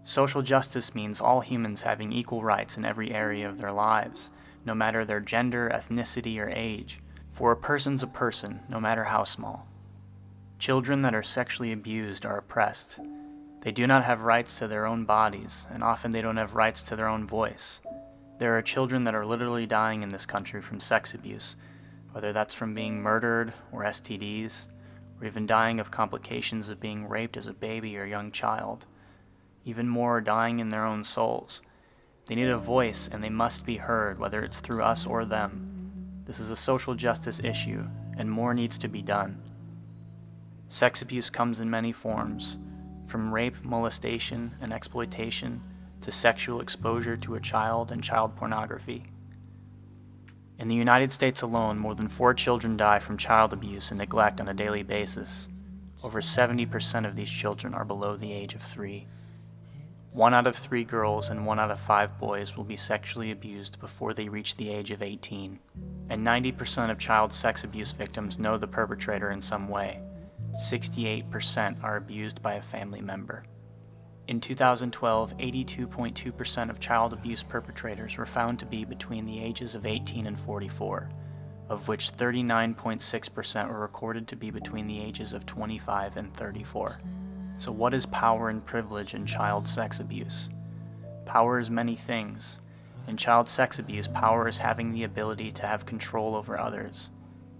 Social justice means all humans having equal rights in every area of their lives, no matter their gender, ethnicity, or age, for a person's a person, no matter how small. Children that are sexually abused are oppressed. They do not have rights to their own bodies, and often they don't have rights to their own voice. There are children that are literally dying in this country from sex abuse, whether that's from being murdered or STDs, or even dying of complications of being raped as a baby or young child. Even more are dying in their own souls. They need a voice and they must be heard, whether it's through us or them. This is a social justice issue, and more needs to be done. Sex abuse comes in many forms, from rape, molestation, and exploitation to sexual exposure to a child and child pornography. In the United States alone, more than 4 children die from child abuse and neglect on a daily basis. Over 70% of these children are below the age of 3. 1 out of 3 girls and 1 out of 5 boys will be sexually abused before they reach the age of 18. And 90% of child sex abuse victims know the perpetrator in some way. 68% are abused by a family member. In 2012, 82.2% of child abuse perpetrators were found to be between the ages of 18 and 44, of which 39.6% were recorded to be between the ages of 25 and 34. So what is power and privilege in child sex abuse? Power is many things. In child sex abuse, power is having the ability to have control over others.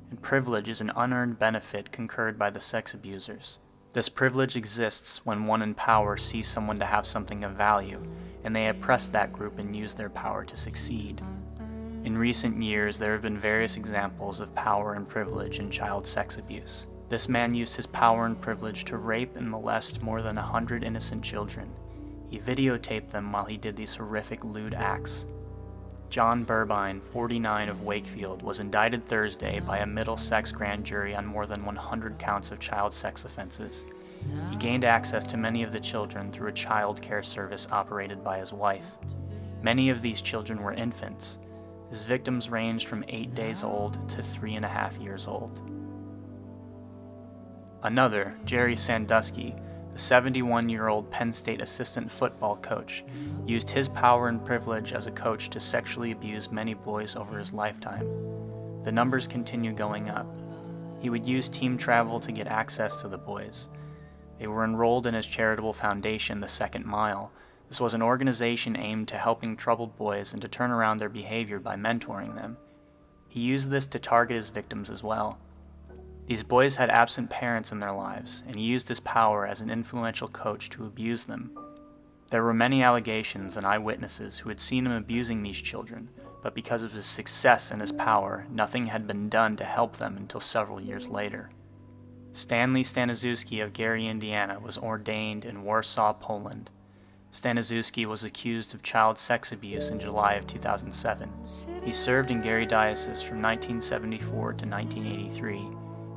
And privilege is an unearned benefit conferred by the sex abusers. This privilege exists when one in power sees someone to have something of value, and they oppress that group and use their power to succeed. In recent years, there have been various examples of power and privilege in child sex abuse. This man used his power and privilege to rape and molest more than 100 innocent children. He videotaped them while he did these horrific lewd acts. John Burbine, 49 of Wakefield, was indicted Thursday by a Middlesex grand jury on more than 100 counts of child sex offenses. He gained access to many of the children through a child care service operated by his wife. Many of these children were infants. His victims ranged from 8 days old to 3.5 years old. Another, Jerry Sandusky, the 71-year-old Penn State assistant football coach, used his power and privilege as a coach to sexually abuse many boys over his lifetime. The numbers continue going up. He would use team travel to get access to the boys. They were enrolled in his charitable foundation, The Second Mile. This was an organization aimed to helping troubled boys and to turn around their behavior by mentoring them. He used this to target his victims as well. These boys had absent parents in their lives, and he used his power as an influential coach to abuse them. There were many allegations and eyewitnesses who had seen him abusing these children, but because of his success and his power, nothing had been done to help them until several years later. Stanley Staniszewski of Gary, Indiana, was ordained in Warsaw, Poland. Staniszewski was accused of child sex abuse in July of 2007. He served in Gary Diocese from 1974 to 1983,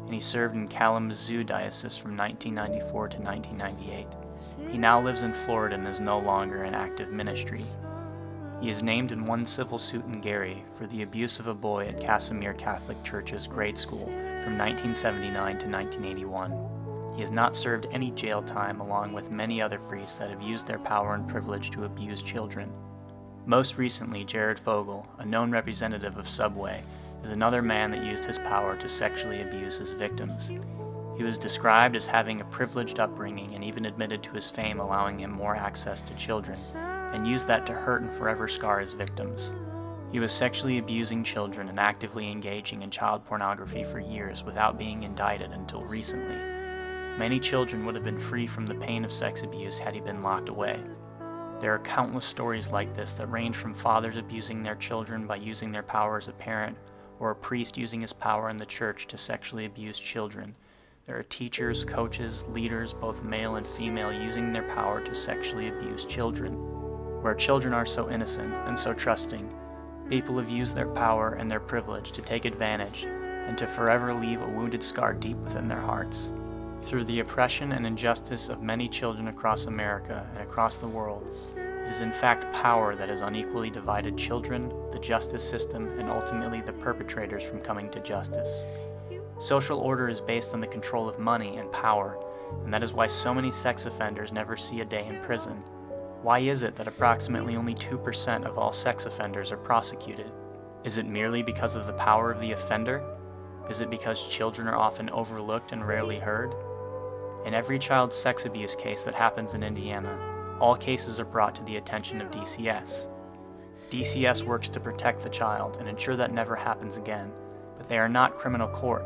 and he served in Kalamazoo Diocese from 1994 to 1998. He now lives in Florida and is no longer in active ministry. He is named in one civil suit in Gary for the abuse of a boy at Casimir Catholic Church's grade school from 1979 to 1981. He has not served any jail time, along with many other priests that have used their power and privilege to abuse children. Most recently, Jared Fogle, a known representative of Subway, is another man that used his power to sexually abuse his victims. He was described as having a privileged upbringing and even admitted to his fame allowing him more access to children, and used that to hurt and forever scar his victims. He was sexually abusing children and actively engaging in child pornography for years without being indicted until recently. Many children would have been free from the pain of sex abuse had he been locked away. There are countless stories like this that range from fathers abusing their children by using their power as a parent, or a priest using his power in the church to sexually abuse children. There are teachers, coaches, leaders, both male and female, using their power to sexually abuse children. Where children are so innocent and so trusting, people have used their power and their privilege to take advantage and to forever leave a wounded scar deep within their hearts. Through the oppression and injustice of many children across America and across the world, it is in fact power that has unequally divided children, the justice system, and ultimately the perpetrators from coming to justice. Social order is based on the control of money and power, and that is why so many sex offenders never see a day in prison. Why is it that approximately only 2% of all sex offenders are prosecuted? Is it merely because of the power of the offender? Is it because children are often overlooked and rarely heard? In every child sex abuse case that happens in Indiana, all cases are brought to the attention of DCS. DCS works to protect the child and ensure that never happens again, but they are not criminal court.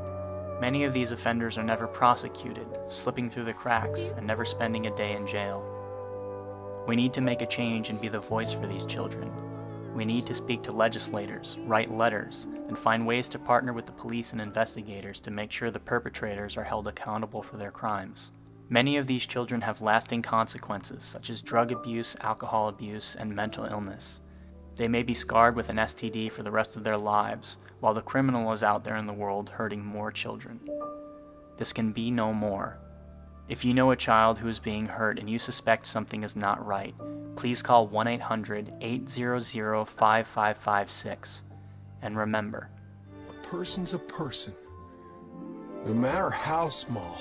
Many of these offenders are never prosecuted, slipping through the cracks and never spending a day in jail. We need to make a change and be the voice for these children. We need to speak to legislators, write letters, and find ways to partner with the police and investigators to make sure the perpetrators are held accountable for their crimes. Many of these children have lasting consequences, such as drug abuse, alcohol abuse, and mental illness. They may be scarred with an STD for the rest of their lives, while the criminal is out there in the world hurting more children. This can be no more. If you know a child who is being hurt and you suspect something is not right, please call 1-800-800-5556. And remember, a person's a person, no matter how small.